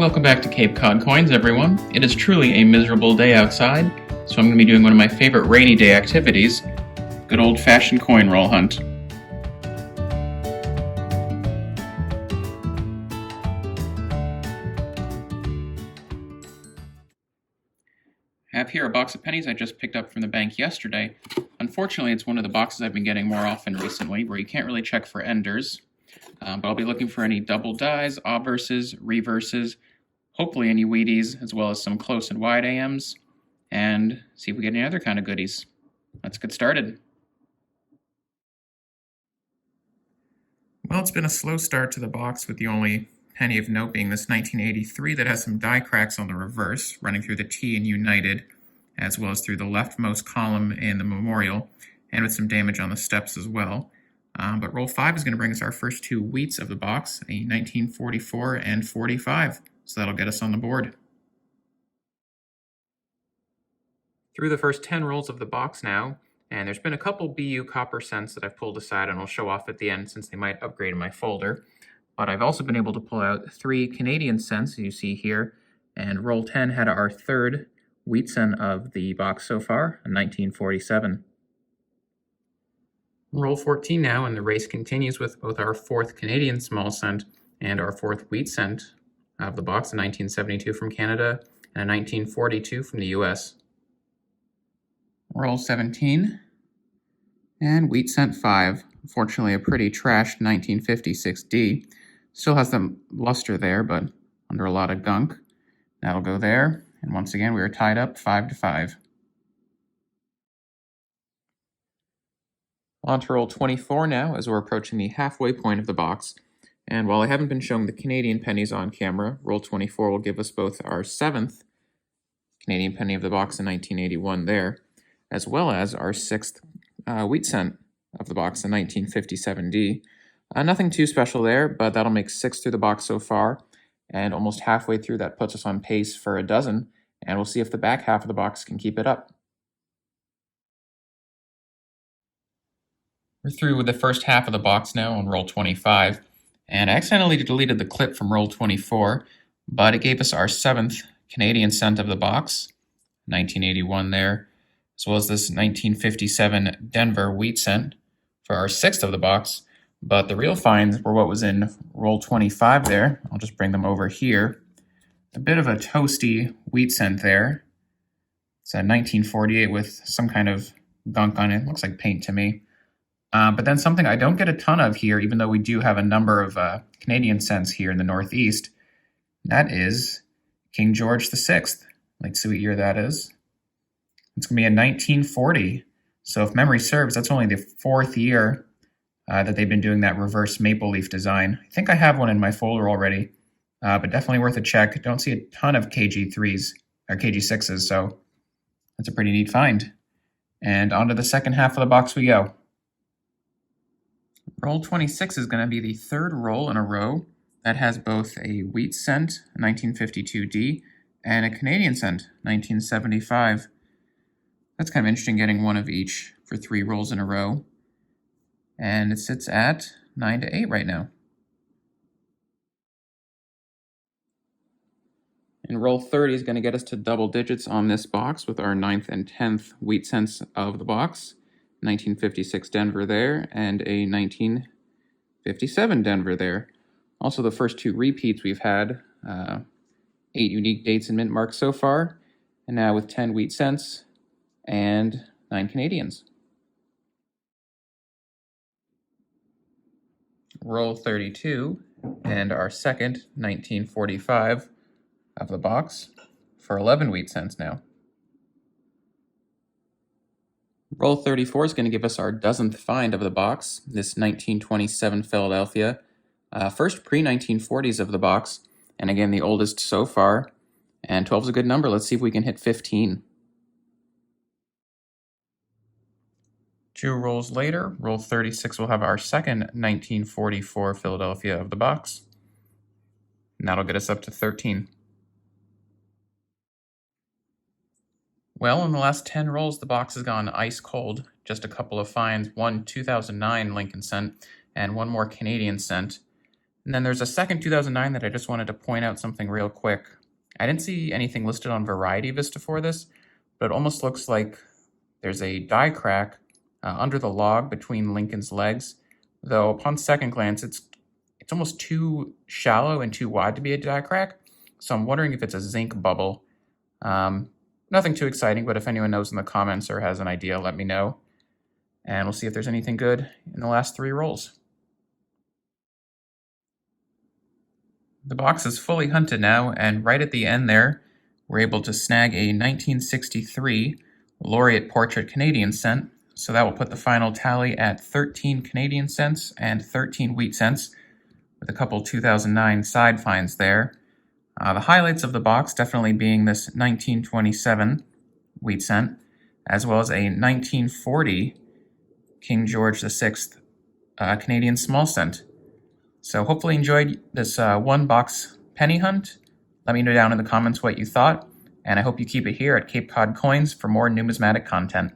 Welcome back to Cape Cod Coins, everyone. It is truly a miserable day outside, so I'm going to be doing one of my favorite rainy day activities, good old-fashioned coin roll hunt. I have here a box of pennies I just picked up from the bank yesterday. Unfortunately, it's one of the boxes I've been getting more often recently, where you can't really check for enders. But I'll be looking for any double dies, obverses, reverses, hopefully any Wheaties, as well as some close and wide AMs, and see if we get any other kind of goodies. Let's get started. Well, it's been a slow start to the box, with the only penny of note being this 1983 that has some die cracks on the reverse, running through the T in United, as well as through the leftmost column in the Memorial, and with some damage on the steps as well. But roll 5 is going to bring us our first two wheats of the box, a 1944 and 45, so that'll get us on the board. Through the first 10 rolls of the box now, and there's been a couple BU copper cents that I've pulled aside and I'll show off at the end since they might upgrade in my folder. But I've also been able to pull out 3 Canadian cents, as you see here, and roll 10 had our third wheat cent of the box so far, a 1947. Roll 14 now, and the race continues with both our fourth Canadian small cent and our fourth wheat cent of the box, a 1972 from Canada and a 1942 from the US. Roll 17, and wheat cent 5. Unfortunately, a pretty trashed 1956D. Still has the luster there, but under a lot of gunk. That'll go there, and once again we are tied up 5-5. On to roll 24 now, as we're approaching the halfway point of the box. And while I haven't been showing the Canadian pennies on camera, roll 24 will give us both our 7th Canadian penny of the box in 1981 there, as well as our 6th wheat cent of the box in 1957D. Nothing too special there, but that'll make 6 through the box so far, and almost halfway through that puts us on pace for a dozen, and we'll see if the back half of the box can keep it up. We're through with the first half of the box now on roll 25, and I accidentally deleted the clip from roll 24, but it gave us our 7th Canadian cent of the box, 1981 there, as well as this 1957 Denver wheat cent for our 6th of the box, but the real finds were what was in roll 25 there. I'll just bring them over here. A bit of a toasty wheat cent there. It's a 1948 with some kind of gunk on it. Looks like paint to me. But then something I don't get a ton of here, even though we do have a number of Canadian cents here in the Northeast, that is King George VI. Late sweet year that is. It's going to be a 1940. So if memory serves, that's only the 4th year that they've been doing that reverse maple leaf design. I think I have one in my folder already, but definitely worth a check. Don't see a ton of KG3s or KG6s, so that's a pretty neat find. And on to the second half of the box we go. Roll 26 is going to be the third roll in a row that has both a wheat cent, 1952D, and a Canadian cent, 1975. That's kind of interesting getting one of each for 3 rolls in a row. And it sits at 9-8 right now. And roll 30 is going to get us to double digits on this box with our 9th and 10th wheat cents of the box. 1956 Denver there, and a 1957 Denver there. Also the first 2 repeats we've had, 8 unique dates and mint marks so far, and now with 10 wheat cents and 9 Canadians. Roll 32, and our second 1945 of the box for 11 wheat cents now. Roll 34 is going to give us our dozenth find of the box, this 1927 Philadelphia. First pre-1940s of the box, and again the oldest so far. And 12 is a good number. Let's see if we can hit 15. 2 rolls later, roll 36 will have our second 1944 Philadelphia of the box. And that'll get us up to 13. Well, in the last 10 rolls, the box has gone ice cold. Just a couple of finds, one 2009 Lincoln cent and one more Canadian cent. And then there's a second 2009 that I just wanted to point out something real quick. I didn't see anything listed on Variety Vista for this, but it almost looks like there's a die crack under the log between Lincoln's legs, though upon second glance, it's almost too shallow and too wide to be a die crack, so I'm wondering if it's a zinc bubble. Nothing too exciting, but if anyone knows in the comments or has an idea, let me know. And we'll see if there's anything good in the last 3 rolls. The box is fully hunted now, and right at the end there, we're able to snag a 1963 Laureate Portrait Canadian cent, so that will put the final tally at 13 Canadian cents and 13 wheat cents, with a couple 2009 side finds there. The highlights of the box definitely being this 1927 wheat cent, as well as a 1940 King George VI Canadian small cent. So hopefully you enjoyed this one box penny hunt. Let me know down in the comments what you thought, and I hope you keep it here at Cape Cod Coins for more numismatic content.